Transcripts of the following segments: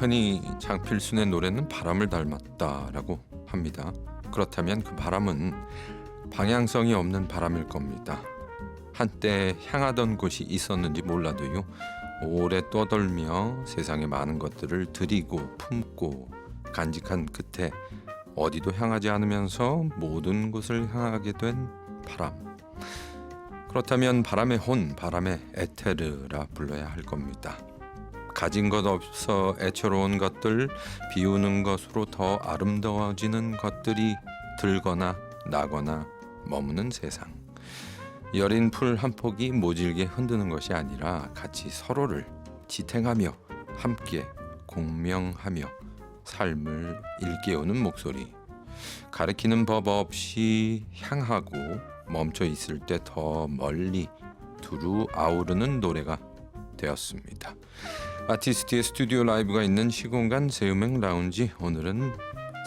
흔히 장필순의 노래는 바람을 닮았다라고 합니다. 그렇다면 그 바람은 방향성이 없는 바람일 겁니다. 한때 향하던 곳이 있었는지 몰라도요. 오래 떠돌며 세상의 많은 것들을 들이고 품고 간직한 끝에 어디도 향하지 않으면서 모든 곳을 향하게 된 바람. 그렇다면 바람의 혼, 바람의 에테르라 불러야 할 겁니다. 가진 것 없어 애처로운 것들, 비우는 것으로 더 아름다워지는 것들이 들거나 나거나 머무는 세상. 여린 풀 한 폭이 모질게 흔드는 것이 아니라 같이 서로를 지탱하며 함께 공명하며 삶을 일깨우는 목소리. 가리키는 법 없이 향하고 멈춰 있을 때 더 멀리 두루 아우르는 노래가 되었습니다. 아티스트의 스튜디오 라이브가 있는 시공간 새음악 라운지, 오늘은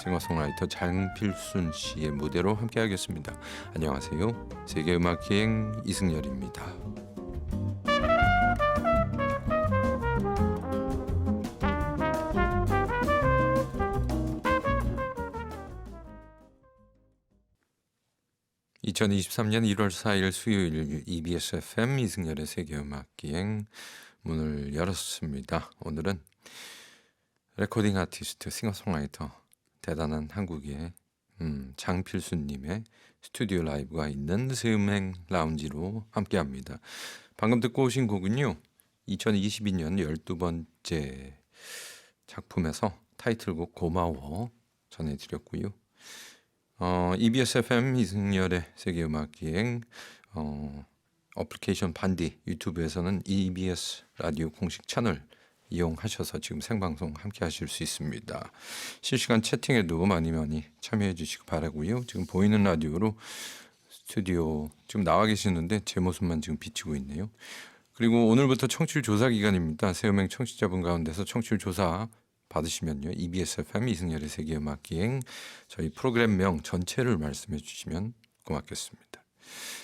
싱어송라이터 장필순 씨의 무대로 함께하겠습니다. 안녕하세요. 세계음악기행 이승열입니다. (2023년 1월 4일) 수요일 EBS FM 이승열의 세계음악기행 문을 열었습니다. 오늘은 레코딩 아티스트, 싱어송라이터, 대단한 한국의 장필순님의 스튜디오 라이브가 있는 새음악 라운지로 함께합니다. 방금 듣고 오신 곡은요, 2022년 12번째 작품에서 타이틀곡 고마워 전해드렸고요. EBS FM 이승열의 세계음악기행 어플리케이션 반디 유튜브에서는 EBS 라디오 공식 채널 이용하셔서 지금 생방송 함께 하실 수 있습니다. 실시간 채팅에도 많이 참여해 주시기 바라고요. 지금 보이는 라디오로 스튜디오 지금 나와 계시는데 제 모습만 지금 비치고 있네요. 그리고 오늘부터 청취율 조사 기간입니다. 새음악 청취자분 가운데서 청취율 조사 받으시면요, EBS FM 이승열의 세계음악기행 저희 프로그램명 전체를 말씀해 주시면 고맙겠습니다.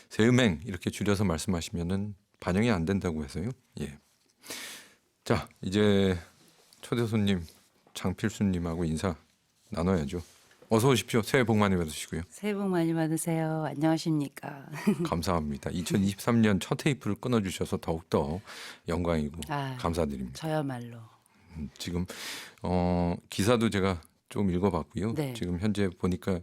새음악 이렇게 줄여서 말씀하시면은 반영이 안 된다고 해서요. 예. 자, 이제 초대 손님 장필순님하고 인사 나눠야죠. 어서 오십시오. 새해 복 많이 받으시고요. 새해 복 많이 받으세요. 안녕하십니까. 감사합니다. 2023년 첫 테이프를 끊어주셔서 더욱더 영광이고 감사드립니다. 저야말로. 지금 기사도 제가 좀 읽어봤고요. 네. 지금 현재 보니까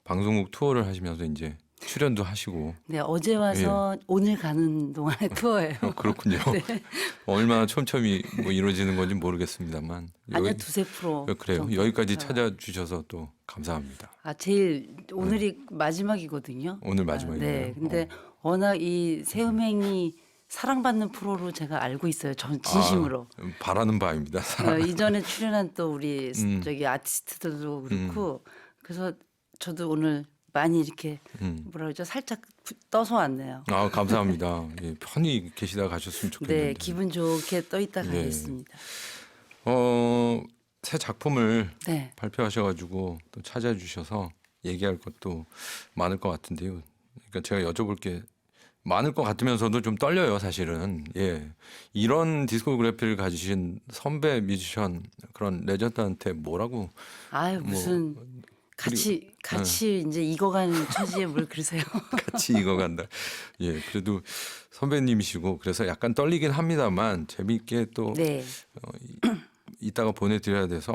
방송국 투어를 하시면서 이제 출연도 하시고. 네, 어제 와서 오늘 가는 동안의 투어예요. 그렇군요. 네. 얼마나 촘촘히 뭐 이루어지는 건지 모르겠습니다만. 아니요, 두세 프로. 그래요. 정도. 여기까지 찾아주셔서 또 감사합니다. 제일 오늘이 마지막이거든요. 오늘 마지막이에요. 네, 근데 워낙 이 새음악이 사랑받는 프로로 제가 알고 있어요. 전 진심으로. 바라는 바입니다. 이전에 출연한 또 우리 저기 아티스트들도 그렇고, 그래서 저도 오늘 많이 이렇게 뭐라 그러죠? 살짝 떠서 왔네요. 감사합니다. 예, 편히 계시다 가셨으면 좋겠는데. 네, 기분 좋게 떠 있다 가겠습니다. 새 작품을 네. 발표하셔가지고 또 찾아주셔서 얘기할 것도 많을 것 같은데요. 그러니까 제가 여쭤볼 게 많을 것 같으면서도 좀 떨려요, 사실은. 예, 이런 디스코그래피를 가지신 선배 뮤지션, 그런 레전드한테 뭐라고? 무슨 같이 이제 익어가는 처지에 뭘 그러세요? 같이 익어간다. 예, 그래도 선배님이시고 그래서 약간 떨리긴 합니다만 재미있게 또 네. 이따가 보내드려야 돼서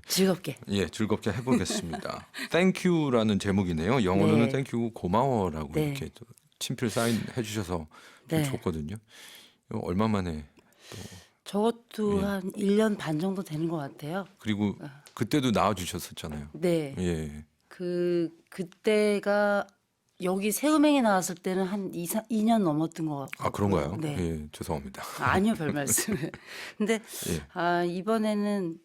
즐겁게 해보겠습니다. Thank you라는 제목이네요. 영어로는 네. Thank you, 고마워라고 네. 이렇게 또 친필 사인해 주셔서 좀 좋거든요. 이거 얼마 만에 또 저것도 한 1년 반 정도 되는 것 같아요. 그리고 그때도 나와 주셨었잖아요. 네. 예. 그때가 여기 새음악에 나왔을 때는 한 2년 넘었던 것 같고. 그런가요? 네. 예, 죄송합니다. 아니요, 별 말씀. 근데 이번에는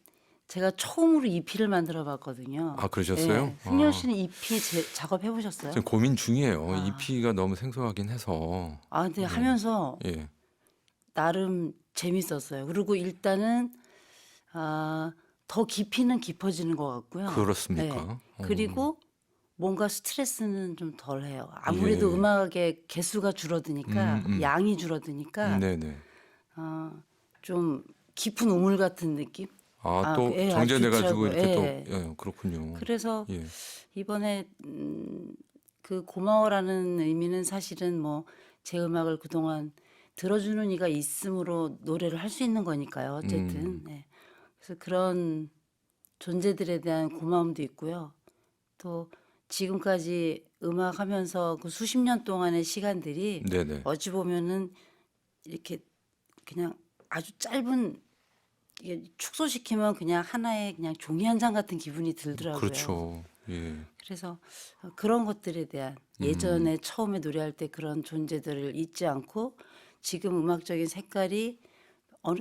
제가 처음으로 EP를 만들어 봤거든요. 그러셨어요? 네. 승열 씨는 EP 작업해 보셨어요? 지금 고민 중이에요. EP가 너무 생소하긴 해서. 근데 하면서 예. 나름 재밌었어요. 그리고 일단은 더 깊이는 깊어지는 것 같고요. 그렇습니까? 네. 그리고 뭔가 스트레스는 좀 덜해요. 아무래도 음악의 개수가 줄어드니까 양이 줄어드니까 네네. 좀 깊은 우물 같은 느낌? 또 예, 정제돼 아주 가지고 좋더라고요. 이렇게 예. 또 그렇군요. 그래서 예. 이번에 그 고마워라는 의미는 사실은 뭐 제 음악을 그동안 들어주는 이가 있으므로 노래를 할 수 있는 거니까요. 어쨌든. 네. 그래서 그런 존재들에 대한 고마움도 있고요. 또 지금까지 음악하면서 그 수십 년 동안의 시간들이 네네. 어찌 보면은 이렇게 그냥 아주 짧은, 이게 축소시키면 그냥 하나의 그냥 종이 한 장 같은 기분이 들더라고요. 그렇죠. 예. 그래서 그런 것들에 대한 예전에 처음에 노래할 때 그런 존재들을 잊지 않고 지금 음악적인 색깔이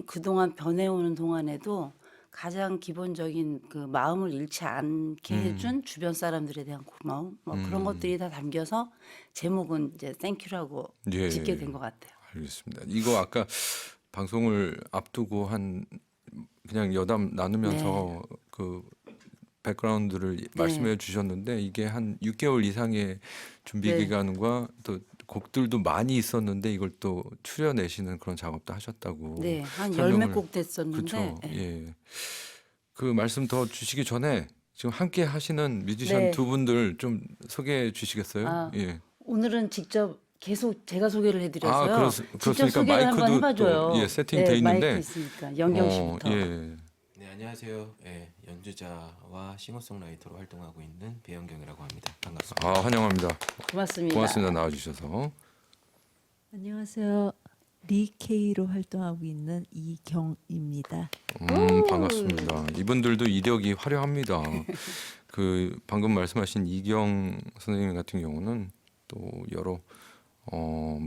그동안 변해오는 동안에도 가장 기본적인 그 마음을 잃지 않게 해준 주변 사람들에 대한 고마움, 뭐 그런 것들이 다 담겨서 제목은 이제 땡큐라고 예. 짓게 된 것 같아요. 알겠습니다. 이거 아까 방송을 앞두고 그냥 여담 나누면서 그 백그라운드를 말씀해 주셨는데 이게 한 6개월 이상의 준비 네. 기간과 또 곡들도 많이 있었는데 이걸 또 추려내시는 그런 작업도 하셨다고 네, 한 설명을. 열몇 곡 됐었는데 그렇죠. 예. 예. 그 말씀 더 주시기 전에 지금 함께 하시는 뮤지션 네. 두 분들 좀 소개해 주시겠어요? 아, 예. 오늘은 직접 계속 제가 소개를 해드려서요. 직접 그렇습니까? 소개를 한번 마이크도 해봐줘요. 또 세팅돼 네, 있는데 마이크 있으니까 영경 씨부터. 예. 네, 안녕하세요. 예, 연주자와 싱어송라이터로 활동하고 있는 배영경이라고 합니다. 반갑습니다. 환영합니다. 고맙습니다. 고맙습니다. 나와주셔서. 안녕하세요. 리케이로 활동하고 있는 이경입니다. 반갑습니다. 이분들도 이력이 화려합니다. 그 방금 말씀하신 이경 선생님 같은 경우는 또 여러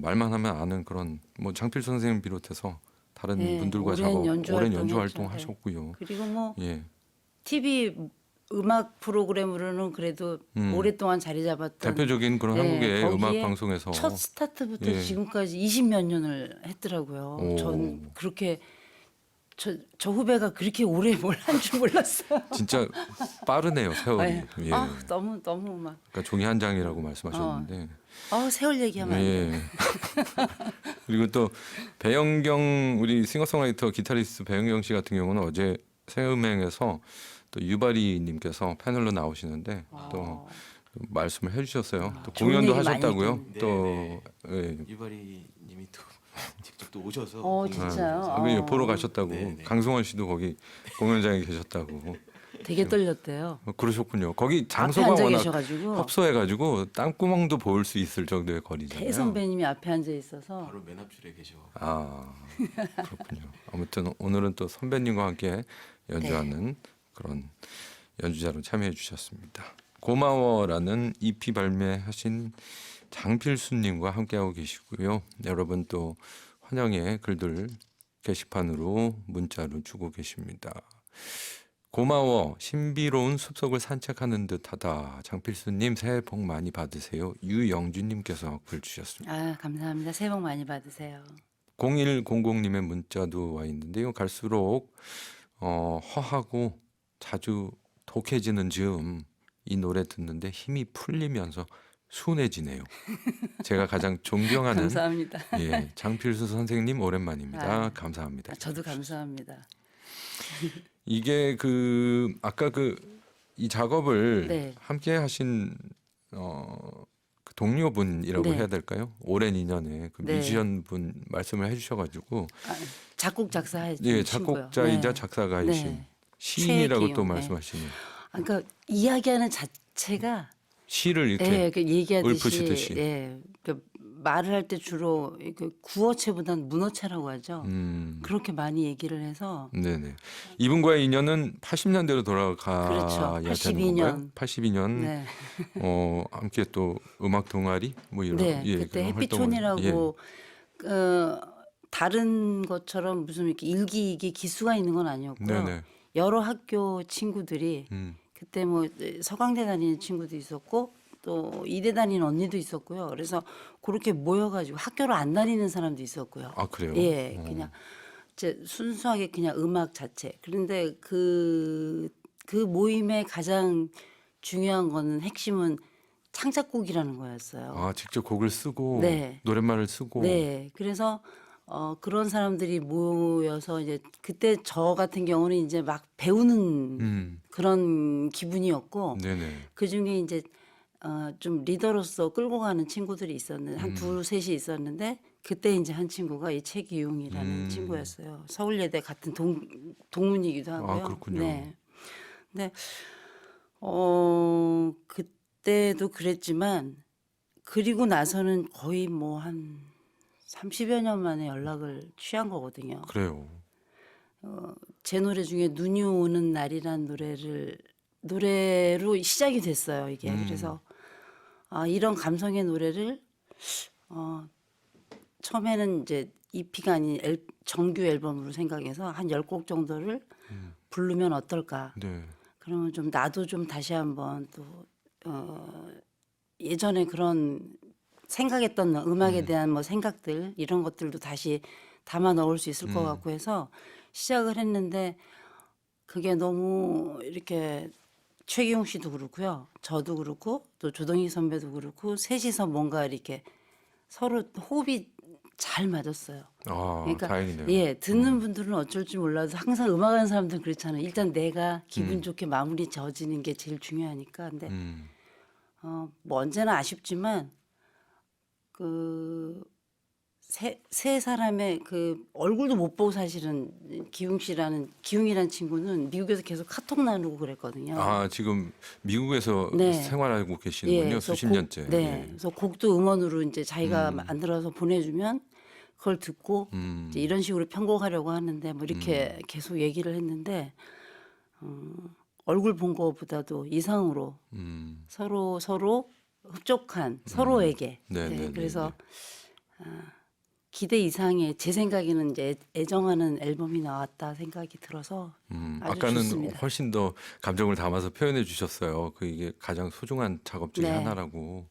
말만 하면 아는 그런 뭐 장필수 선생님 비롯해서 다른 네, 분들과 오랜 작업, 연주 오랜 연주 활동했죠. 활동 하셨고요. 그리고 뭐 예. TV 음악 프로그램으로는 그래도 오랫동안 자리 잡았던 대표적인 그런 네, 한국의 음악 거기에 방송에서 첫 스타트부터 예. 지금까지 20몇 년을 했더라고요. 오. 전 그렇게 저 후배가 그렇게 오래 뭘 한 줄 몰랐어요. 진짜 빠르네요 세월이. 네. 예. 너무 막 그러니까 종이 한 장이라고 말씀하셨는데. 세월 얘기하면 안 돼. 예. 그리고 또 배영경 우리 싱어송라이터 기타리스트 배영경 씨 같은 경우는 어제 새음행에서 또 유바리님께서 패널로 나오시는데 또 말씀을 해주셨어요. 또 좋은 공연도 얘기 많이 하셨다고요. 했던데. 또 네, 유바리님이 또 직접 또 오셔서 진짜요? 그 보러 가셨다고. 네. 강승원 씨도 거기 공연장에 계셨다고. 되게 떨렸대요. 그러셨군요. 거기 앞에 장소가 앉아 워낙 계셔가지고 협소해가지고 땀구멍도 보일 수 있을 정도의 거리잖아요. 태 선배님이 앞에 앉아 있어서 바로 맨 앞줄에 계셔. 그렇군요. 아무튼 오늘은 또 선배님과 함께 연주하는 그런 연주자로 참여해 주셨습니다. 고마워라는 EP 발매하신 장필수님과 함께하고 계시고요. 여러분 또 환영의 글들 게시판으로 문자로 주고 계십니다. 고마워 신비로운 숲속을 산책하는 듯하다. 장필수님 새해 복 많이 받으세요. 유영주님께서 글 주셨습니다. 감사합니다. 새해 복 많이 받으세요. 0100님의 문자도 와 있는데요. 갈수록 허하고 자주 독해지는 즈음 이 노래 듣는데 힘이 풀리면서 순해지네요. 제가 가장 존경하는 감사합니다. 장필수 선생님 오랜만입니다. 아, 감사합니다. 저도 감사합니다. 이게 아까 이 작업을 네. 함께 하신 그 동료분이라고 네. 해야 될까요? 오랜 인연의 그 네. 뮤지션 분 말씀을 해주셔가지고 작곡 작사해 예, 친구요. 작곡자이자 네. 작사가이신 네. 시인이라고 또 최기용, 네. 말씀하시는 그러니까 이야기하는 자체가 시를 이렇게 얘기하듯이 읊으시듯이. 그 말을 할 때 주로 구어체보다는 문어체라고 하죠. 그렇게 많이 얘기를 해서 네네. 이분과의 인연은 80년대로 돌아가야 그렇죠. 되는 82년. 건가요? 82년. 네. 함께 또 음악 동아리 뭐 이런 네, 그런 그때 활동을, 햇빛촌이라고 다른 것처럼 무슨 이렇게 일기 기수가 있는 건 아니었고요. 네네. 여러 학교 친구들이 그때 뭐 서강대 다니는 친구도 있었고 또 이대 다니는 언니도 있었고요. 그래서 그렇게 모여가지고 학교를 안 다니는 사람도 있었고요. 아 그래요? 예, 그냥 이제 순수하게 그냥 음악 자체. 그런데 그 모임의 가장 중요한 거는 핵심은 창작곡이라는 거였어요. 직접 곡을 쓰고 네. 노랫말을 쓰고. 네, 그래서 그런 사람들이 모여서 이제 그때 저 같은 경우는 이제 막 배우는 그런 기분이었고 네네. 그 중에 이제 좀 리더로서 끌고 가는 친구들이 있었는데 한 두셋이 있었는데 그때 이제 한 친구가 이 최기웅이라는 친구였어요. 서울예대 같은 동문이기도 하고요. 그렇군요. 네. 근데 그때도 그랬지만 그리고 나서는 거의 뭐 한 30여 년 만에 연락을 취한 거거든요. 그래요. 제 노래 중에 눈이 오는 날이란 노래로 시작이 됐어요, 이게. 그래서 이런 감성의 노래를 처음에는 이제 EP가 아닌 정규 앨범으로 생각해서 한 10곡 정도를 부르면 어떨까? 네. 그러면 좀 나도 좀 다시 한번 또 예전에 그런 생각했던 음악에 대한 뭐 생각들 이런 것들도 다시 담아 넣을 수 있을 것 같고 해서 시작을 했는데 그게 너무 이렇게 최기용 씨도 그렇고요. 저도 그렇고 또 조동희 선배도 그렇고 셋이서 뭔가 이렇게 서로 호흡이 잘 맞았어요. 그러니까 다행이네요. 예, 듣는 분들은 어쩔지 몰라도 항상 음악하는 사람들은 그렇잖아요. 일단 내가 기분 좋게 마무리 져지는 게 제일 중요하니까. 근데 뭐 언제나 아쉽지만 그 세 사람의 그 얼굴도 못 보고 사실은 기웅이라는 친구는 미국에서 계속 카톡 나누고 그랬거든요. 지금 미국에서 네. 생활하고 계시는군요. 그래서 수십 년째. 네. 예. 그래서 곡도 음원으로 이제 자기가 만들어서 보내주면 그걸 듣고 이제 이런 식으로 편곡하려고 하는데 뭐 이렇게 계속 얘기를 했는데 얼굴 본 거보다도 이상으로 서로 흡족한 서로에게. 네, 그래서 기대 이상의 제 생각에는 이제 애정하는 앨범이 나왔다 생각이 들어서 아주 아까는 좋습니다. 훨씬 더 감정을 담아서 표현해 주셨어요. 이게 가장 소중한 작업 중에 네. 하나라고.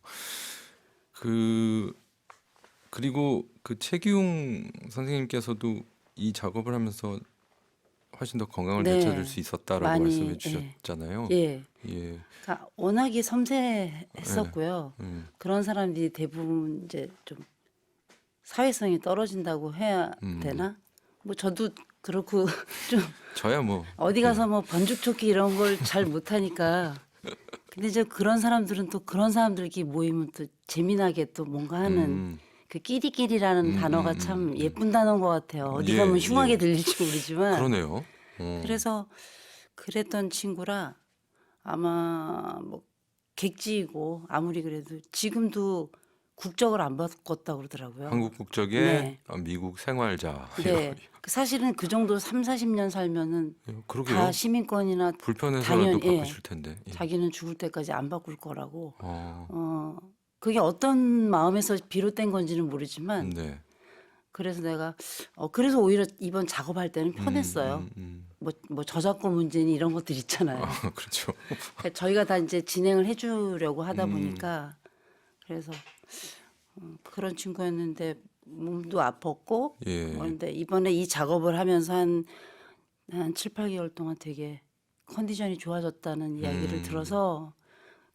그리고 그 최기웅 선생님께서도 이 작업을 하면서 훨씬 더 건강을 네. 되찾을 수 있었다라고 많이, 말씀해 예. 주셨잖아요. 예. 예. 그러니까 워낙에 섬세했었고요. 음. 그런 사람들이 대부분 이제 좀 사회성이 떨어진다고 해야 되나? 뭐 저도 그렇고 좀 저야 뭐 어디 가서 뭐 번죽초키 이런 걸 잘 못하니까. 근데 이제 그런 사람들은 또 그런 사람들끼리 모이면 또 재미나게 또 뭔가 하는 그 끼리끼리라는 단어가 참 예쁜 단어인 것 같아요. 어디 예, 가면 흉하게 예. 들릴지 모르지만. 그러네요. 그래서 그랬던 친구라 아마 뭐 객지이고 아무리 그래도 지금도 국적을 안 바꿨다고 그러더라고요. 한국 국적의 네. 미국 생활자. 네. 사실은 그 정도 30-40년 살면은 그러게요. 다 시민권이나 불편해서라도 당연히, 바꾸실 텐데. 예. 자기는 죽을 때까지 안 바꿀 거라고. 어, 그게 어떤 마음에서 비롯된 건지는 모르지만 네. 그래서 내가 그래서 오히려 이번 작업할 때는 편했어요. 뭐 저작권 문제니 이런 것들 있잖아요. 그렇죠. 그러니까 저희가 다 이제 진행을 해주려고 하다 보니까 그래서 그런 친구였는데 몸도 아팠고 예. 그런데 이번에 이 작업을 하면서 한 7, 8개월 동안 되게 컨디션이 좋아졌다는 이야기를 들어서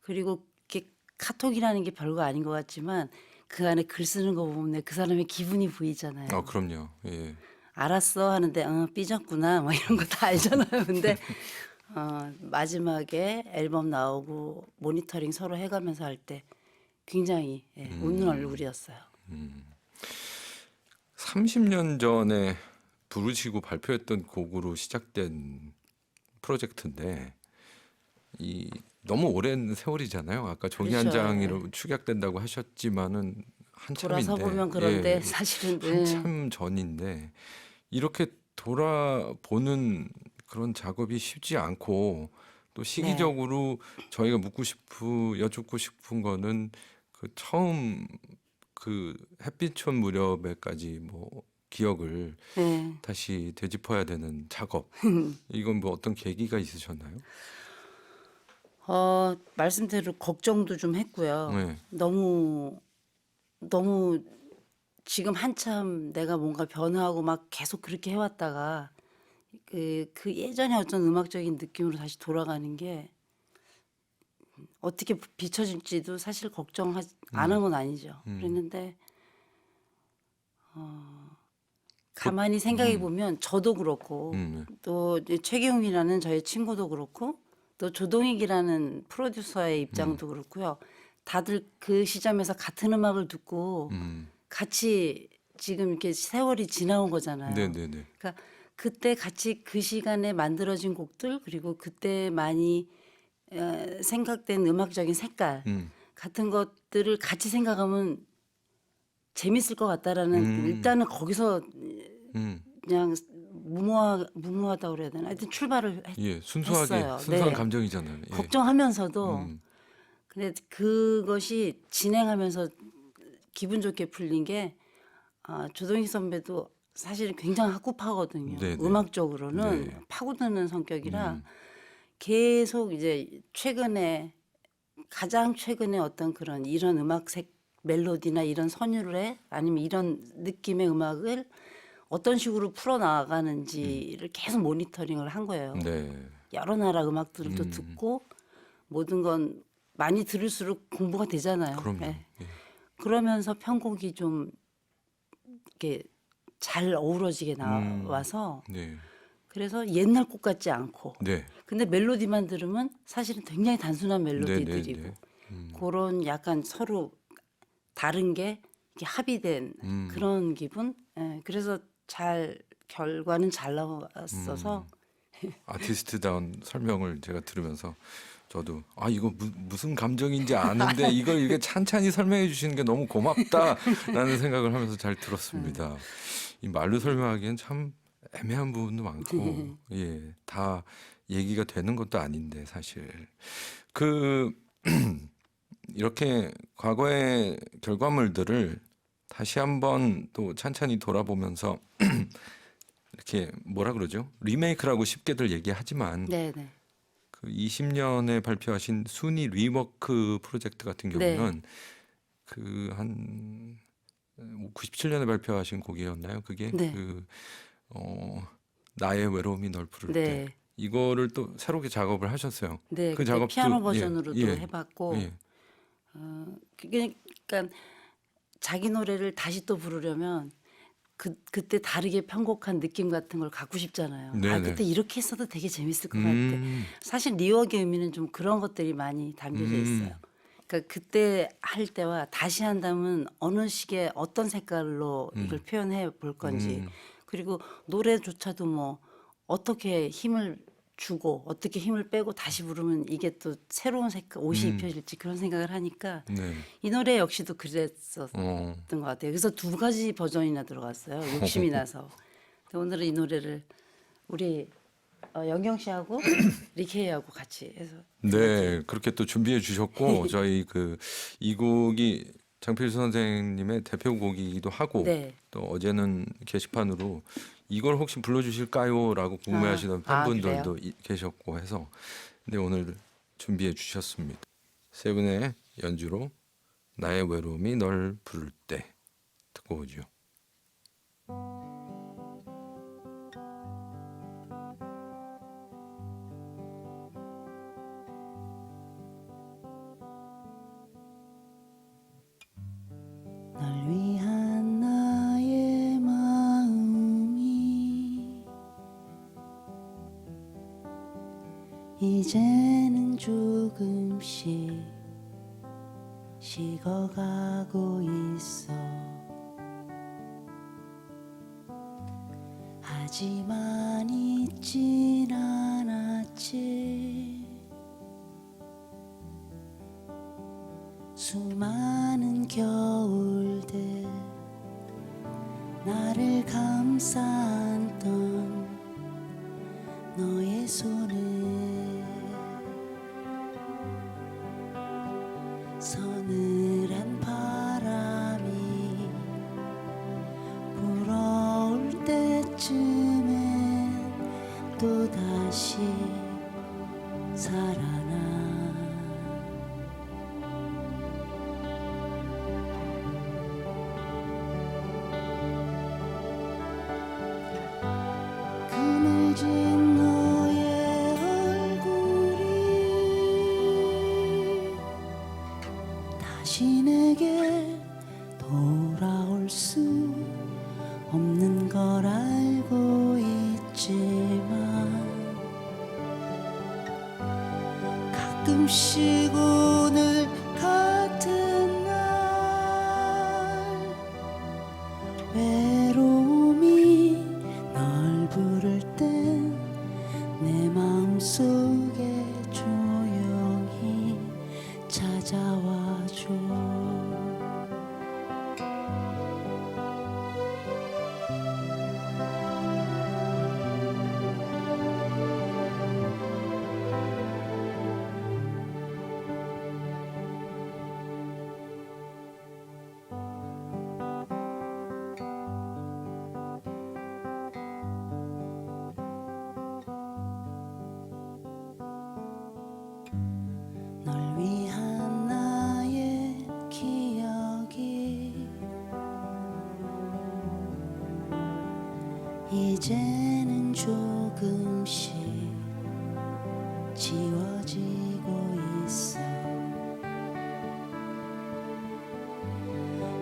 그리고 이렇게 카톡이라는 게 별거 아닌 것 같지만 그 안에 글 쓰는 거 보면 그 사람의 기분이 보이잖아요. 그럼요. 예. 알았어 하는데 삐졌구나 뭐 이런 거 다 알잖아요. 근데 마지막에 앨범 나오고 모니터링 서로 해가면서 할 때 굉장히 웃는 얼굴이었어요. 30년 전에 부르시고 발표했던 곡으로 시작된 프로젝트인데 너무 오랜 세월이잖아요. 아까 종이 한 그렇죠. 장으로 축약된다고 하셨지만은 한참인데. 돌아서 보면 그런데 예. 사실은 한참 전인데 이렇게 돌아보는 그런 작업이 쉽지 않고 또 시기적으로 저희가 여쭙고 싶은 거는 그 처음 그 햇빛촌 무렵에까지 뭐 기억을 네. 다시 되짚어야 되는 작업. 이건 뭐 어떤 계기가 있으셨나요? 말씀대로 걱정도 좀 했고요. 네. 너무 지금 한참 내가 뭔가 변화하고 막 계속 그렇게 해왔다가 그 예전에 어떤 음악적인 느낌으로 다시 돌아가는 게 어떻게 비춰질지도 사실 걱정 안 한 건 아니죠. 그랬는데 가만히 생각해 보면 저도 그렇고 또 이제 최경민이라는 저의 친구도 그렇고 또 조동익이라는 프로듀서의 입장도 그렇고요. 다들 그 시점에서 같은 음악을 듣고 같이 지금 이렇게 세월이 지나온 거잖아요. 네네네. 그러니까 그때 같이 그 시간에 만들어진 곡들 그리고 그때 많이 생각된 음악적인 색깔 같은 것들을 같이 생각하면 재밌을 것 같다라는 일단은 거기서 그냥 무모하다고 그래야 되나 하여튼 출발을 예, 순수하게 했어요. 순수한 네. 감정이잖아요. 예. 걱정하면서도 근데 그것이 진행하면서 기분 좋게 풀린 게 조동익 선배도 사실은 굉장히 학구파거든요. 네네. 음악적으로는 네. 파고드는 성격이라 계속 이제 가장 최근에 어떤 그런 이런 음악색 멜로디나 이런 선율에 아니면 이런 느낌의 음악을 어떤 식으로 풀어나가는지를 계속 모니터링을 한 거예요. 네. 여러 나라 음악들을 또 듣고 모든 건 많이 들을수록 공부가 되잖아요. 그럼요. 네. 예. 그러면서 편곡이 좀 이렇게 잘 어우러지게 나와서 네. 그래서 옛날 곡 같지 않고 네. 근데 멜로디만 들으면 사실은 굉장히 단순한 멜로디들이고 네. 그런 약간 서로 다른 게 이렇게 합의된 그런 기분. 예, 그래서 결과는 잘 나왔어서 아티스트다운 설명을 제가 들으면서 저도 이거 무슨 감정인지 아는데 이걸 이렇게 찬찬히 설명해 주시는 게 너무 고맙다라는 생각을 하면서 잘 들었습니다. 이 말로 설명하기엔 참 애매한 부분도 많고 예, 다 얘기가 되는 것도 아닌데 사실 그 이렇게 과거의 결과물들을 다시 한번 또 찬찬히 돌아보면서 이렇게 뭐라 그러죠? 리메이크라고 쉽게들 얘기하지만 네네. 그 20년에 발표하신 순위 리워크 프로젝트 같은 네. 경우는 그 한 97년에 발표하신 곡이었나요? 그게 네. 나의 외로움이 널 부를 때 네. 이거를 또 새롭게 작업을 하셨어요. 네. 그 그때 작업도 피아노 버전으로도 예, 해봤고 예. 그러니까 자기 노래를 다시 또 부르려면 그때 다르게 편곡한 느낌 같은 걸 갖고 싶잖아요. 네네. 그때 이렇게 했어도 되게 재밌을 것 같아. 음, 사실 리워크의 의미는 좀 그런 것들이 많이 담겨져 있어요. 그러니까 그때 할 때와 다시 한다면 어느 식의 어떤 색깔로 이걸 표현해 볼 건지 그리고 노래조차도 뭐 어떻게 힘을 주고 어떻게 힘을 빼고 다시 부르면 이게 또 새로운 색깔 옷이 입혀질지 그런 생각을 하니까 네. 이 노래 역시도 그랬었던 어, 것 같아요. 그래서 두 가지 버전이나 들어갔어요. 욕심이 나서. 근데 오늘은 이 노래를 우리 영경 씨하고 리케이하고 같이 해서 네, 그렇게 또 준비해 주셨고 저희 그 이 곡이 장필수 선생님의 대표곡이기도 하고 네. 또 어제는 게시판으로 이걸 혹시 불러주실까요?라고 궁금해하시던 팬분들도 계셨고 해서 근데 오늘 준비해 주셨습니다. 세 분의 연주로 나의 외로움이 널 부를 때 듣고 오죠. 널 위한 나의 마음이 이제는 조금씩 식어가고 있어. 하지만 잊진 않았지. 수많은 겨울들 나를 감싸 안던 너의 손을 서늘한 바람이 불어올 때쯤엔 또다시 살아나. 그늘진 너의 얼굴이 다시 내게 돌아올 수 없는 걸 알고 있지만 가끔씩 오늘 같은 날 외로움이 널 부를 땐 내 마음속에 조용히 찾아와줘. 널 위한 나의 기억이 이제는 조금씩 지워지고 있어.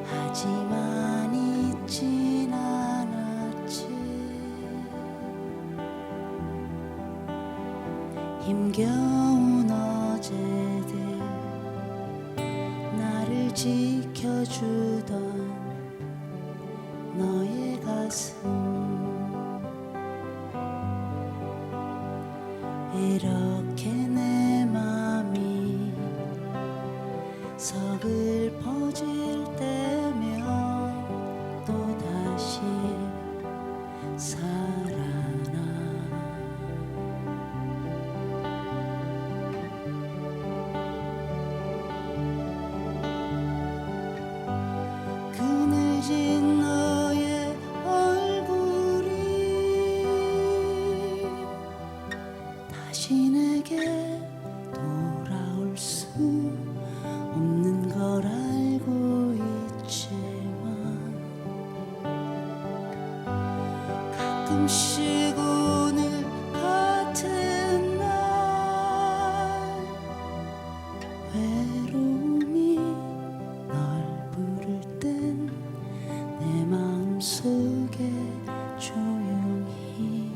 하지만 잊진 않았지. 힘겨운 어제들 나를 지켜주던 너의 가슴 이렇게 내 맘이 서글퍼질 때면 또다시 살아나. 그늘진 너의 얼굴이 다시 내게 돌아올 수 없는 걸 알고 있지만 가끔씩 오늘 같은 날 외로움이 널 부를 땐 내 마음속에 조용히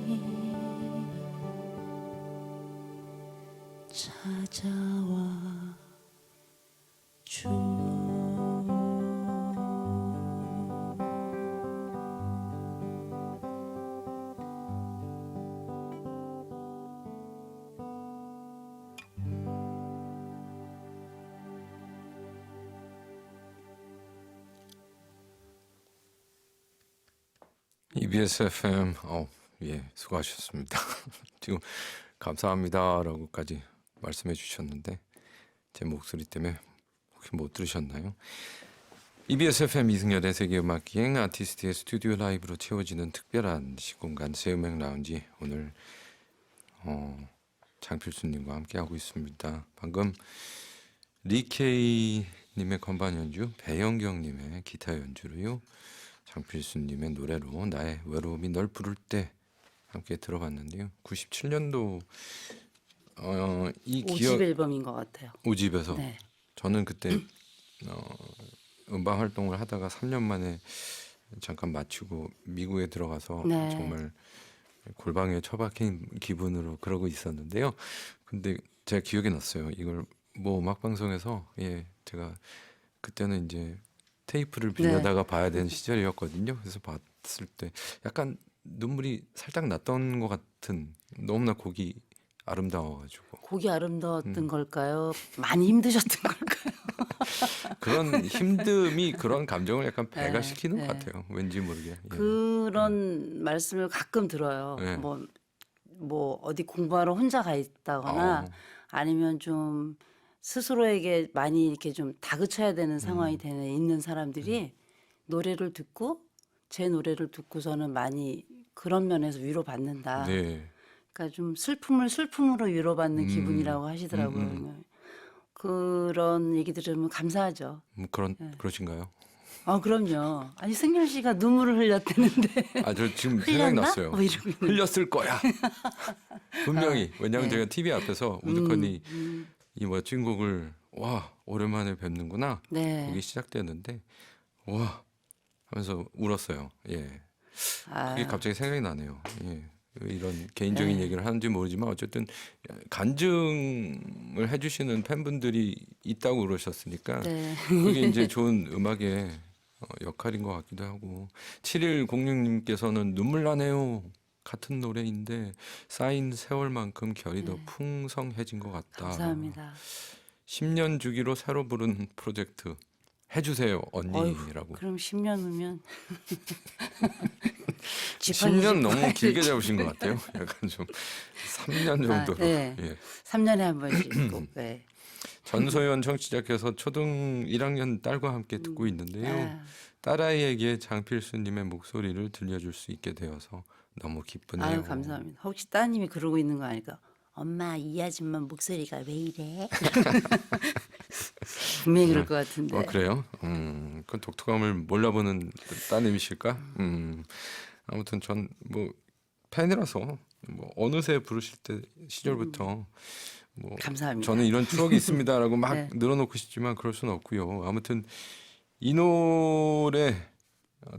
찾아와 줘. EBS FM 예 수고하셨습니다. 지금 감사합니다라고까지 말씀해 주셨는데 제 목소리 때문에 혹시 못 들으셨나요? EBS FM 이승열의 세계음악기행 아티스트의 스튜디오 라이브로 채워지는 특별한 시공간 새음악 라운지 오늘 장필수님과 함께하고 있습니다. 방금 리케이님의 건반 연주, 배영경님의 기타 연주로요. 장필수님의 노래로 나의 외로움이 널 부를 때 함께 들어봤는데요. 97년도 이 5집 기억 앨범인 것 같아요. 5집에서 네. 저는 그때 음반 활동을 하다가 3년 만에 잠깐 마치고 미국에 들어가서 네. 정말 골방에 처박힌 기분으로 그러고 있었는데요. 근데 제가 기억이 났어요. 이걸 뭐 음악 방송에서 제가 그때는 이제 테이프를 빌려다가 봐야 되는 시절이었거든요. 그래서 봤을 때 약간 눈물이 살짝 났던 것 같은 너무나 곡이 아름다워가지고 곡이 아름다웠던 걸까요? 많이 힘드셨던 걸까요? 그런 힘듦이 그런 감정을 약간 네, 배가시키는 네. 것 같아요. 왠지 모르게. 예. 그런 말씀을 가끔 들어요. 네. 뭐 어디 공부하러 혼자 가 있다거나 아니면 좀 스스로에게 많이 이렇게 좀 다그쳐야 되는 상황이 있는 사람들이 노래를 듣고 제 노래를 듣고서는 많이 그런 면에서 위로받는다. 네. 그러니까 좀 슬픔을 슬픔으로 위로받는 기분이라고 하시더라고요. 그런 얘기 들으면 감사하죠. 그러신가요? 그럼요. 아니 승열 씨가 눈물을 흘렸다는데 아, 저 지금 생각이 흘렸나? 났어요. 뭐 이러고 있는. 흘렸을 거야. 분명히. 왜냐하면 네. 제가 TV 앞에서 우두커니 이 멋진 곡을 와 오랜만에 뵙는구나. 네. 곡이 시작되는데 와 하면서 울었어요. 예. 그게 갑자기 생각이 나네요. 예. 이런 개인적인 얘기를 하는지 모르지만 어쨌든 간증을 해주시는 팬분들이 있다고 그러셨으니까 네. 그게 이제 좋은 음악의 역할인 것 같기도 하고 7106님께서는 눈물 나네요. 같은 노래인데 쌓인 세월만큼 결이 더 풍성해진 것 같다. 감사합니다. 10년 주기로 새로 부른 프로젝트 해주세요 언니라고. 그럼 10년 후면 10년 너무 길게 잡으신 것 같아요. 약간 좀 3년 정도로. 네. 예. 3년에 한 번씩 꼭. 네. 전소연 청취자께서 초등 1학년 딸과 함께 듣고 있는데요. 아, 딸아이에게 장필수님의 목소리를 들려줄 수 있게 되어서 너무 기쁘네요. 아유 감사합니다. 혹시 따님이 그러고 있는 거 아닐까? 엄마 이 아줌마 목소리가 왜 이래? 분명히 그럴 것 같은데. 그래요? 그 독특함을 몰라보는 따님이실까? 아무튼 전 뭐 팬이라서 뭐 어느새 부르실 때 시절부터 뭐 감사합니다. 저는 이런 추억이 있습니다라고 막 네. 늘어놓고 싶지만 그럴 수는 없고요. 아무튼 이 노래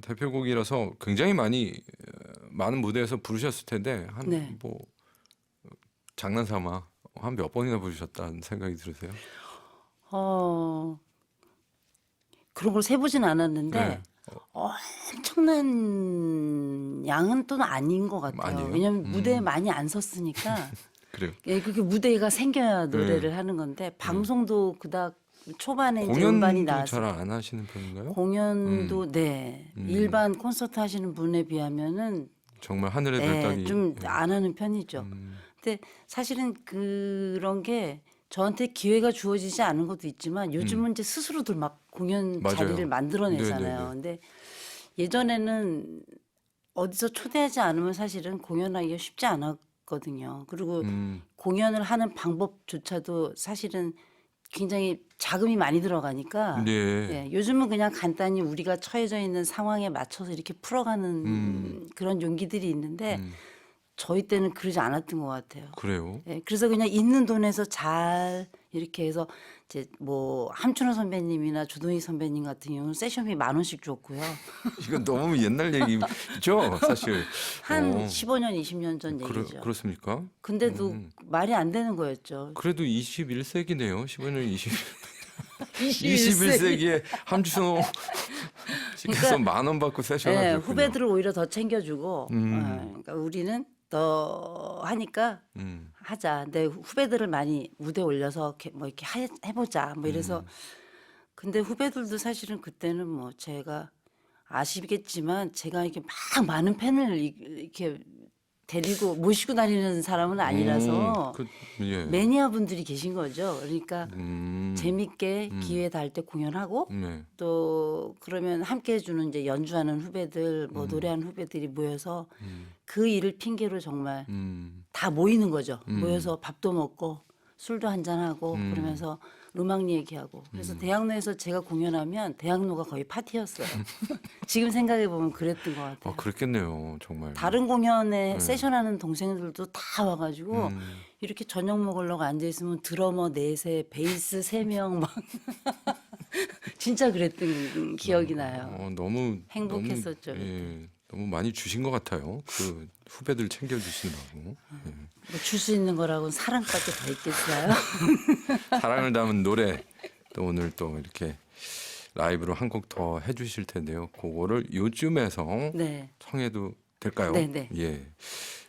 대표곡이라서 굉장히 많은 무대에서 부르셨을 텐데 한 네. 뭐 장난삼아 한 몇 번이나 부르셨다는 생각이 들으세요? 그런 걸 세보진 않았는데 네. 엄청난 양은 또 아닌 것 같아요. 아니에요? 왜냐면 무대에 많이 안 섰으니까 그래요. 예, 그게 무대가 생겨야 노래를 하는 건데 방송도 그닥 초반에 이제 음반이 공연도 나와서 잘 안 하시는 편인가요? 공연도 네 일반 콘서트 하시는 분에 비하면은 정말 하늘의 별따기. 좀 안 하는 편이죠. 근데 사실은 그런 게 저한테 기회가 주어지지 않은 것도 있지만 요즘은 이제 스스로들 막 공연 맞아요. 자리를 만들어내잖아요. 네네네. 근데 예전에는 어디서 초대하지 않으면 사실은 공연하기가 쉽지 않았거든요. 그리고 공연을 하는 방법조차도 사실은 굉장히 자금이 많이 들어가니까 네. 예, 요즘은 그냥 간단히 우리가 처해져 있는 상황에 맞춰서 이렇게 풀어가는 그런 용기들이 있는데 저희 때는 그러지 않았던 것 같아요. 그래요. 예, 그래서 그냥 있는 돈에서 잘 이렇게 해서 이제 뭐 함춘호 선배님이나 조동희 선배님 같은 경우는 세션비 10,000원씩 줬고요. 이건 너무 옛날 얘기죠, 사실. 한 어, 15년, 20년 전 얘기죠. 그렇습니까? 근데도 말이 안 되는 거였죠. 그래도 21세기네요. 15년 21세기. 21세기에 함준호 씨께서 10,000원 받고 세션 예, 하셨군요. 후배들을 오히려 더 챙겨주고, 그러니까 우리는 더 하니까 하자. 근데 후배들을 많이 무대 올려서 이렇게 뭐 이렇게 해보자. 뭐 이래서 근데 후배들도 사실은 그때는 뭐 제가 아시겠지만 제가 이렇게 막 많은 팬을 이렇게 데리고 모시고 다니는 사람은 아니라서 예. 매니아 분들이 계신 거죠. 그러니까 음, 재밌게 기회 닿을 때 공연하고 네. 또 그러면 함께 해주는 이제 연주하는 후배들 뭐 노래하는 후배들이 모여서 그 일을 핑계로 정말 다 모이는 거죠. 모여서 밥도 먹고 술도 한잔하고 그러면서 음악 얘기하고 그래서 대학로에서 제가 공연하면 대학로가 거의 파티였어요. 지금 생각해 보면 그랬던 것 같아요. 그랬겠네요, 정말. 다른 공연에 세션하는 동생들도 다 와가지고 이렇게 저녁 먹으려고 앉아 있으면 드러머 4세, 베이스 3명 막 진짜 그랬던 기억이 나요. 너무 행복했었죠, 너무, 예, 너무 많이 주신 것 같아요. 그 후배들 챙겨주시느라고. 뭐 줄 수 있는 거라고는 사랑밖에 더 있겠어요. 사랑을 담은 노래 또 오늘 또 이렇게 라이브로 한 곡 더 해주실 텐데요. 그거를 요즘에서 네, 청해도 될까요? 네. 예.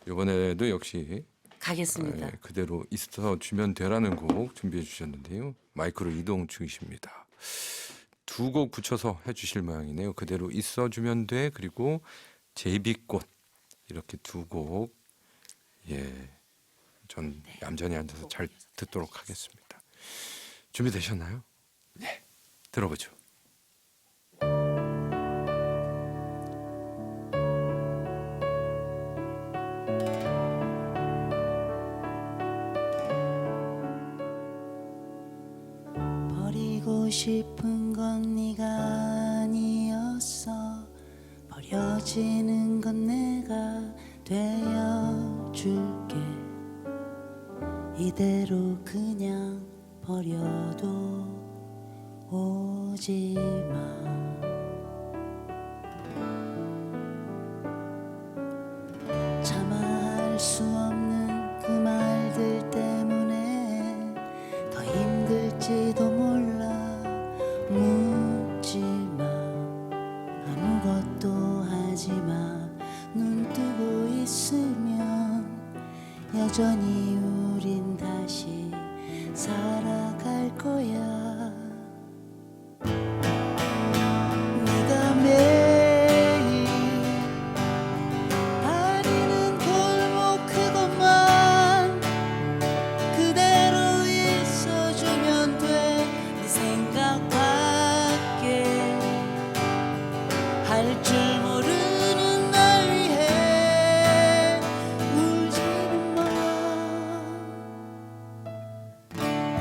이번에도 역시 가겠습니다. 그대로 있어 주면 되라는 곡 준비해 주셨는데요. 마이크로 이동 중이십니다. 2곡 붙여서 해주실 모양이네요. 그대로 있어 주면 돼 그리고 제비꽃 이렇게 2곡 전 얌전히 앉아서 잘 듣도록 하겠습니다. 준비되셨나요? 네, 들어보죠. 버리고 싶은 건 네가 아니었어. 버려지는 건 내가 되어줄게. 이대로 그냥 버려도 오지마. 할 수 없는 그 말들 때문에 더 힘들지도 몰라. 묻지 마, 아무것도 하지 마. 눈 뜨고 있으면 여전히 우린 다시 살아갈 거야. 네가 매일 다니는 골목 그것만 그대로 있어주면 돼. 네 생각밖에 할 줄 모르는 날 위해 울지는 마.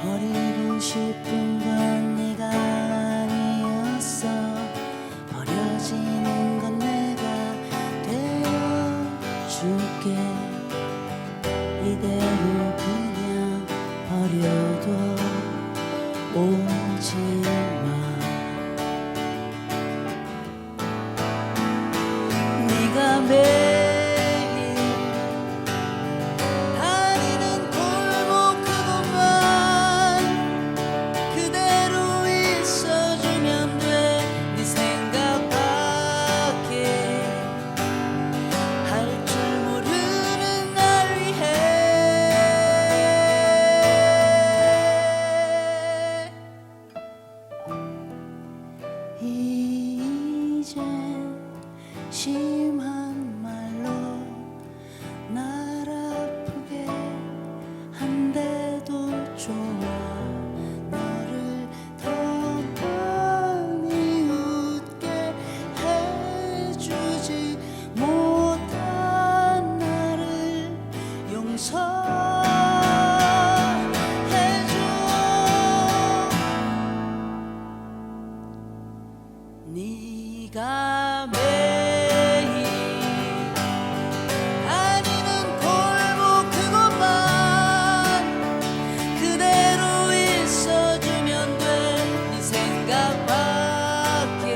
버리고 싶은 건 네가 아니었어. 버려지는 건 내가 되어줄게. 이대로 그냥 버려둬. 오지 마. 네가 매일 다니는 골목 그것만 그대로 있어주면 돼. 네 생각밖에 할 줄 모르는 날 위해 이제 심한 말로 날 아프게 한데도 좋아. 너를 더 많이 웃게 해주지 못한 나를 용서해줘. 네가 매일 다니는 골목 그것만 그대로 있어주면 돼. 네 생각밖에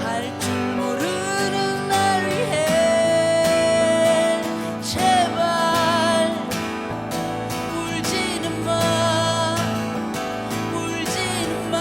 할 줄 모르는 날 위해 제발 울지는 마. 울지는 마.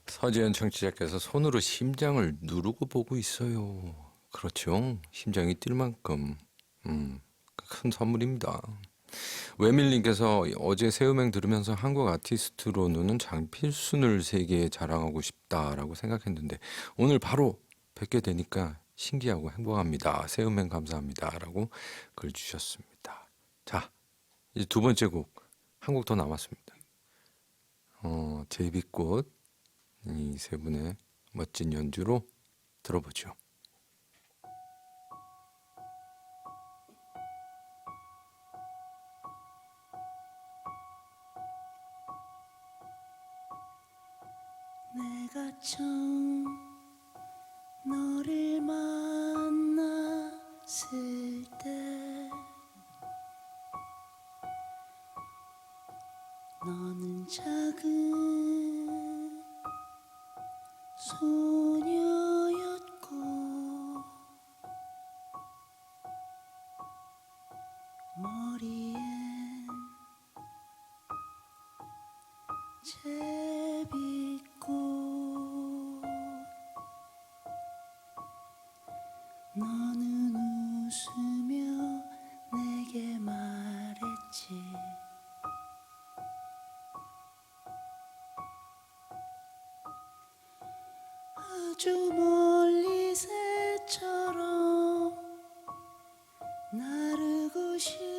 서지현 청취자께서 손으로 심장을 누르고 보고 있어요. 그렇죠. 심장이 뛸 만큼 큰 선물입니다. 외밀님께서 어제 새음행 들으면서 한국 아티스트로는 장필순을 세계에 자랑하고 싶다라고 생각했는데 오늘 바로 뵙게 되니까 신기하고 행복합니다. 새음행 감사합니다라고 글 주셨습니다. 자, 이제 두 번째 곡 한 곡 더 남았습니다. 제비꽃 이 세 분의 멋진 연주로 들어보죠. 처음 너를 만났을 때 너는 작은 소녀였고 머리엔 제비꽃 너는 웃으며 내게 말했지 아주 멀리 새처럼 나르고 싶어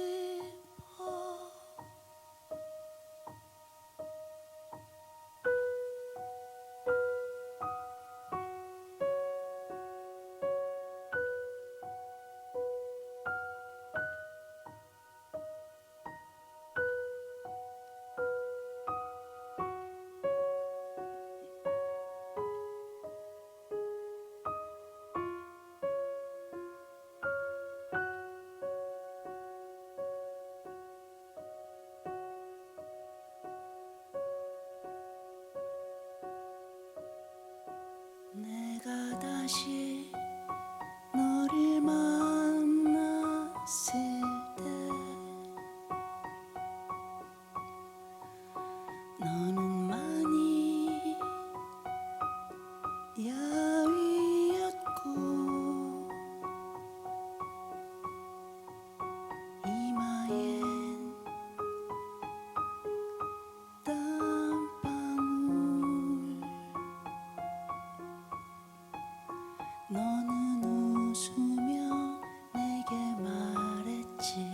내가 다시 너를 만났을 때 너는 많이 야위었고 이마엔 땀방울 너는 웃으며 내게 말했지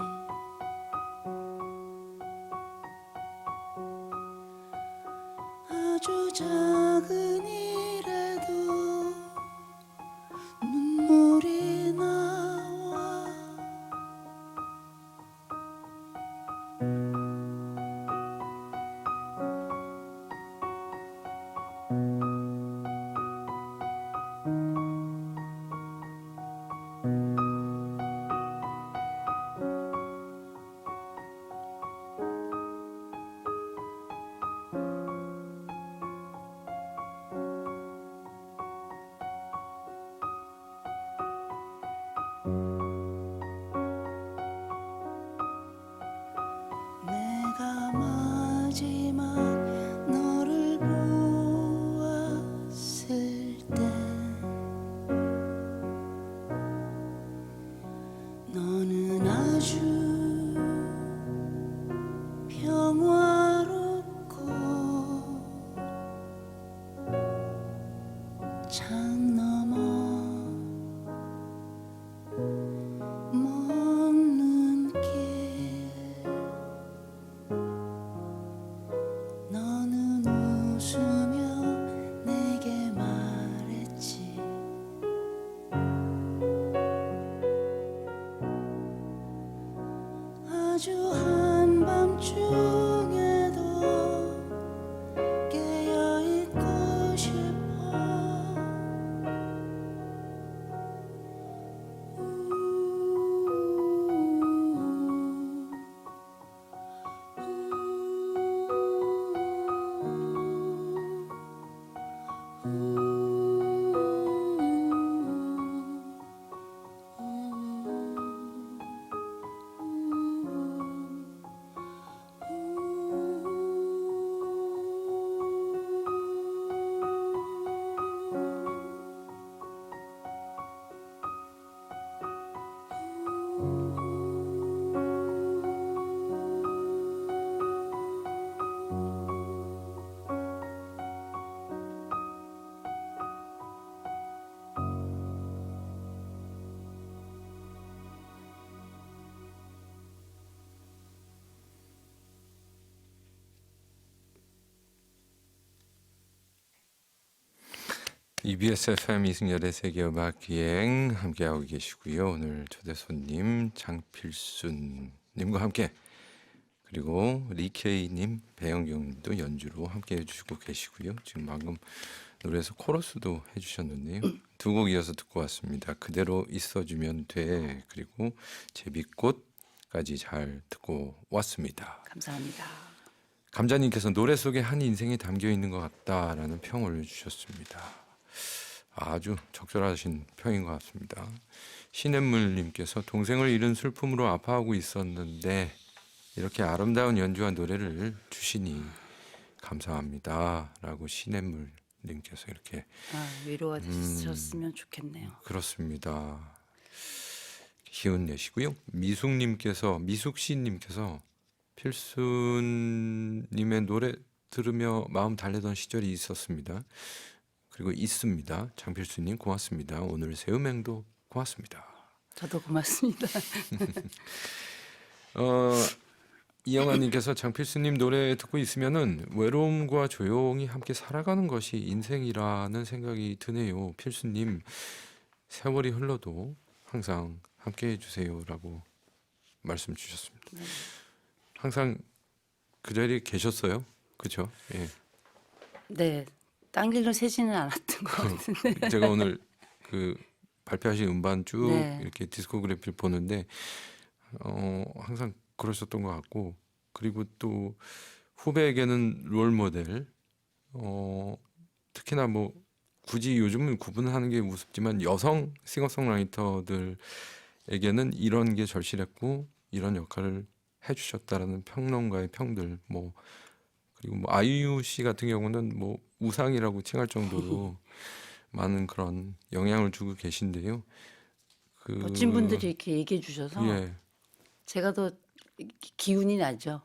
아주 작은 일에도 눈물이 나와 내가 마지막 너를 보았을 때 너는 아주 평화롭고 창 너머 먼 눈길 너는 웃으며 내게 말했지 아주 한밤중에도 깨어있고 싶어 EBS FM 이승열의 세계음악기행 함께하고 계시고요. 오늘 초대 손님 장필순님과 함께 그리고 리케이님, 배영경님도 연주로 함께해 주시고 계시고요. 지금 방금 노래에서 코러스도 해주셨는데요. 두 곡 이어서 듣고 왔습니다. 그대로 있어주면 돼, 그리고 제비꽃까지 잘 듣고 왔습니다. 감사합니다. 감자님께서 노래 속에 한 인생이 담겨 있는 것 같다라는 평을 주셨습니다. 아주 적절하신 평인 것 같습니다. 신앤물님께서 동생을 잃은 슬픔으로 아파하고 있었는데 이렇게 아름다운 연주와 노래를 주시니 감사합니다라고 신앤물님께서 이렇게 위로가 되셨으면 좋겠네요. 그렇습니다. 기운 내시고요. 미숙씨님께서 필순님의 노래 들으며 마음 달래던 시절이 있었습니다. 그리고 있습니다. 장필수님 고맙습니다. 오늘 새음행도 고맙습니다. 저도 고맙습니다. 이영아님께서 장필수님 노래 듣고 있으면은 외로움과 조용히 함께 살아가는 것이 인생이라는 생각이 드네요. 필수님 세월이 흘러도 항상 함께 해주세요라고 말씀 주셨습니다. 항상 그 자리에 계셨어요, 그렇죠? 예. 네, 딴 길로 새지는 않았던 것 같은데. 제가 오늘 그 발표하신 음반 쭉 네. 이렇게 디스코그래피를 보는데 항상 그러셨던 것 같고, 그리고 또 후배에게는 롤 모델, 특히나 뭐 굳이 요즘은 구분하는 게 우습지만 여성 싱어송라이터들에게는 이런 게 절실했고 이런 역할을 해주셨다라는 평론가의 평들, 뭐 그리고 뭐 아이유 씨 같은 경우는 뭐 우상이라고 칭할 정도로 많은 그런 영향을 주고 계신데요. 그 멋진 분들이 이렇게 얘기해 주셔서 예. 제가 더 기운이 나죠.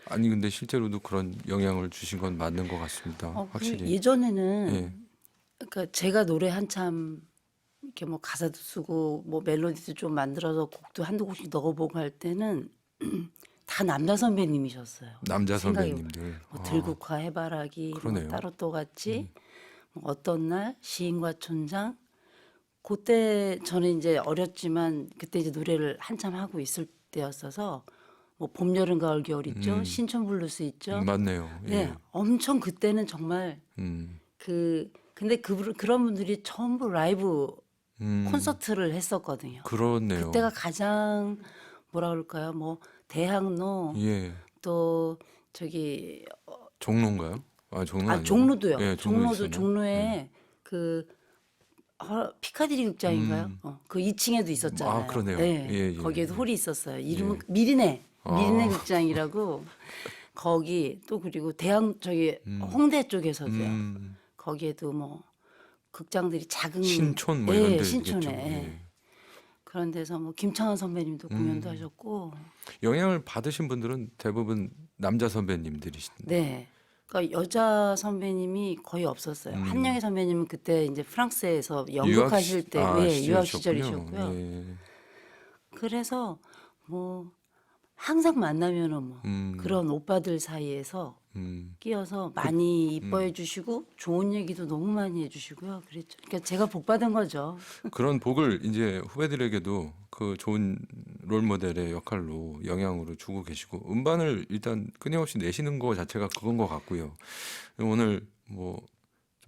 아니 근데 실제로도 그런 영향을 주신 건 맞는 것 같습니다. 그 확실히. 예전에는 예. 그러니까 제가 노래 한참 이렇게 뭐 가사도 쓰고 뭐 멜로디도 좀 만들어서 곡도 한두 곡씩 넣어보고 할 때는 다 남자 선배님이셨어요. 남자 생각이 선배님들. 뭐 들국화 해바라기, 뭐 그러네요. 따로 또 같이, 뭐 어떤 날, 시인과 촌장. 그때 저는 이제 어렸지만 그때 이제 노래를 한참 하고 있을 때였어서 뭐 봄, 여름, 가을, 겨울 있죠. 신촌 블루스 있죠. 맞네요. 예. 네, 엄청 그때는 정말 음. 근데 그런 분들이 전부 라이브 콘서트를 했었거든요. 그렇네요. 그때가 가장 뭐라 그럴까요? 뭐 대학로 예. 또 저기 종로인가요? 아 종로 아니에요? 종로도요. 예, 종로도 있었나? 종로에 그 피카디리 극장인가요? 그 2층에도 있었잖아요. 아, 그러네요. 네, 예, 예, 거기에도 예. 홀이 있었어요. 이름은 예. 미리네 아. 극장이라고. 거기 또 그리고 대학 저기 홍대 쪽에서도요. 거기에도 뭐 극장들이 작은 신촌 뭐 예, 이런 데 신촌에 있겠죠. 예. 예. 그런 데서 뭐 김창완 선배님도 공연도 하셨고. 영향을 받으신 분들은 대부분 남자 선배님들이신데. 네. 그러니까 여자 선배님이 거의 없었어요. 한영애 선배님은 그때 이제 프랑스에서 연극하실 때 유학 시절이셨고요. 예. 그래서 뭐 항상 만나면은 뭐 그런 오빠들 사이에서 끼어서 많이 이뻐해 주시고 좋은 얘기도 너무 많이 해주시고요. 그랬죠. 그러니까 제가 복 받은 거죠. 그런 복을 이제 후배들에게도 그 좋은 롤 모델의 역할로 영향으로 주고 계시고 음반을 일단 끊임없이 내시는 거 자체가 그건 것 같고요. 오늘 뭐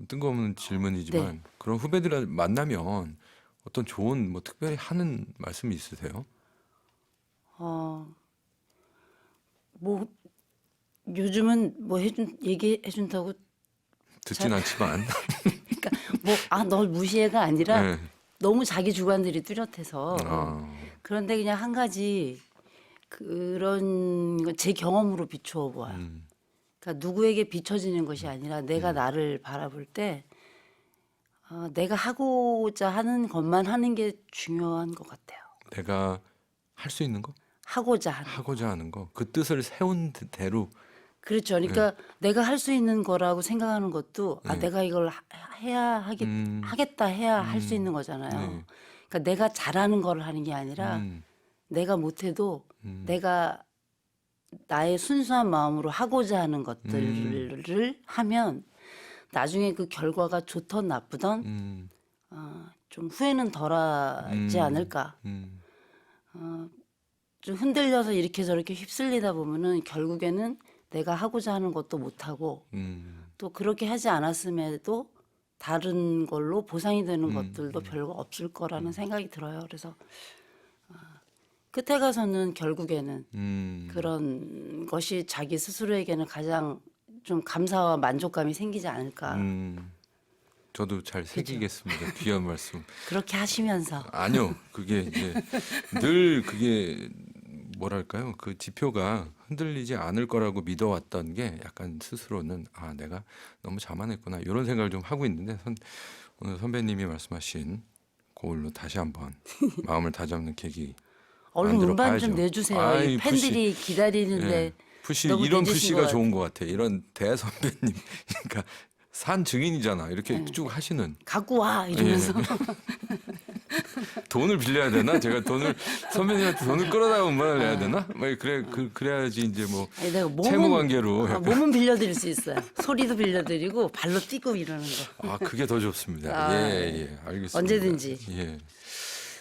좀 뜬금없는 질문이지만 네. 그런 후배들을 만나면 어떤 좋은 뭐 특별히 하는 말씀이 있으세요? 뭐 요즘은 뭐 얘기해 준다고 듣진 않지만 그러니까 뭐 널 무시해가 아니라 네. 너무 자기 주관들이 뚜렷해서 아, 그런데 그냥 한 가지 그런 제 경험으로 비추어 보아요. 그러니까 누구에게 비춰지는 것이 아니라 내가 나를 바라볼 때 내가 하고자 하는 것만 하는 게 중요한 것 같아요. 내가 할 수 있는 거, 하고자 하는. 하고자 하는 거, 그 뜻을 세운 대로. 그렇죠. 그러니까 내가 할 수 있는 거라고 생각하는 것도 내가 이걸 해야 하겠다 해야 할 수 있는 거잖아요. 네. 그러니까 내가 잘하는 걸 하는 게 아니라 내가 못해도 내가 나의 순수한 마음으로 하고자 하는 것들을 하면 나중에 그 결과가 좋던 나쁘던 좀 후회는 덜하지 않을까. 좀 흔들려서 이렇게 저렇게 휩쓸리다 보면은 결국에는 내가 하고자 하는 것도 못하고 또 그렇게 하지 않았음에도 다른 걸로 보상이 되는 것들도 별거 없을 거라는 생각이 들어요. 그래서 끝에 가서는 결국에는 그런 것이 자기 스스로에게는 가장 좀 감사와 만족감이 생기지 않을까. 저도 잘 새기겠습니다. 귀한 말씀. 그렇게 하시면서 아니요, 그게 이제 늘 그게 뭐랄까요? 그 지표가 흔들리지 않을 거라고 믿어왔던 게 약간 스스로는 아 내가 너무 자만했구나 이런 생각을 좀 하고 있는데 오늘 선배님이 말씀하신 그걸로 다시 한번 마음을 다잡는 계기 얼른 만들어 음반 봐야죠. 좀 내주세요. 아이, 이 팬들이 기다리는데 예, 푸시 너무 이런 늦으신 푸시가 것 좋은 것 같아. 이런 대선배님 그러니까 산 증인이잖아. 이렇게 쭉 하시는. 갖고 와 이러면서 돈을 빌려야 되나? 제가 돈을 선배님한테 돈을 끌어다가 음반을 내야 되나? 뭐 그래 그래야지 이제 뭐 아니, 내가 채무 관계로 몸은 빌려드릴 수 있어요. 소리도 빌려드리고 발로 뛰고 이러는 거. 아 그게 더 좋습니다. 아, 예, 알겠습니다. 언제든지. 예.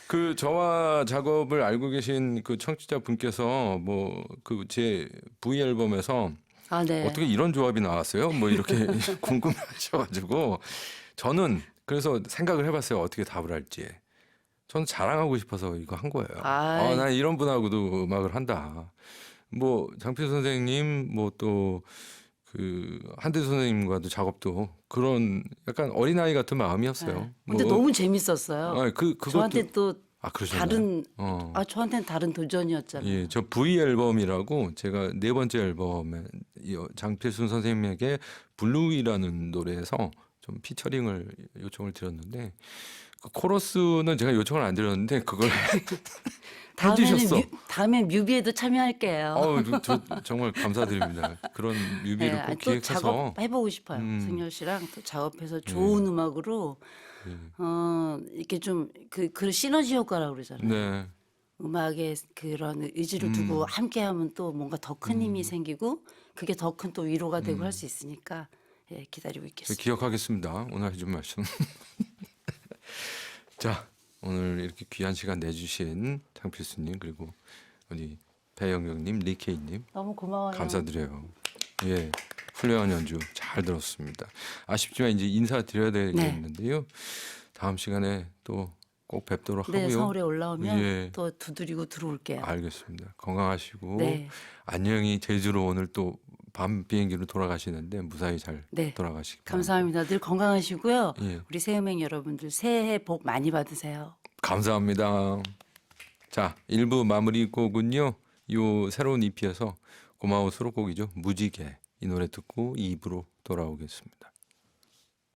그 저와 작업을 알고 계신 그 청취자 분께서 뭐 그 제 V 앨범에서 아, 네. 어떻게 이런 조합이 나왔어요? 뭐 이렇게 궁금해하셔가지고 저는 그래서 생각을 해봤어요. 어떻게 답을 할지. 저는 자랑하고 싶어서 이거 한 거예요. 아이. 난 이런 분하고도 음악을 한다. 뭐 장필 선생님, 뭐 또 그 한대 선생님과도 작업도 그런 약간 어린아이 같은 마음이었어요. 네. 근데 뭐, 너무 재밌었어요. 그것도 저한테 또 그러셨나요? 다른 어. 저한테는 다른 도전이었잖아요. 예, 저 V 앨범이라고 제가 네 번째 앨범에 장필순 선생님에게 블루이라는 노래에서 좀 피처링을 요청을 드렸는데 그 코러스는 제가 요청을 안 드렸는데 그걸 해주셨어. 다음에 뮤비에도 참여할게요. 저 정말 감사드립니다. 그런 뮤비를 네, 꼭 또 기획해서 작업해보고 싶어요. 승열 씨랑 또 작업해서 좋은 음악으로 이렇게 좀 그 시너지 효과라고 그러잖아요. 네. 음악에 그런 의지를 두고 함께하면 또 뭔가 더 큰 힘이 생기고 그게 더 큰 또 위로가 되고 할 수 있으니까 예, 기다리고 제가 있겠습니다. 기억하겠습니다. 오늘 해준 말씀. 자, 오늘 이렇게 귀한 시간 내주신 장필수님 그리고 우리 배영경님, 리케이님 너무 고마워요. 감사드려요. 예, 훌륭한 연주 잘 들었습니다. 아쉽지만 이제 인사드려야 되겠는데요. 다음 시간에 또 꼭 뵙도록 네, 하고요. 서울에 올라오면 예. 또 두드리고 들어올게요. 알겠습니다. 건강하시고 네. 안녕히 제주로 오늘 또 밤 비행기로 돌아가시는데 무사히 잘 네. 돌아가시기 바랍니다. 감사합니다. 늘 건강하시고요. 예. 우리 새해맹 여러분들 새해 복 많이 받으세요. 감사합니다. 자, 1부 마무리 곡은요. 요 새로운 EP에서 고마워 수록곡이죠. 무지개 이 노래 듣고 2부로 돌아오겠습니다.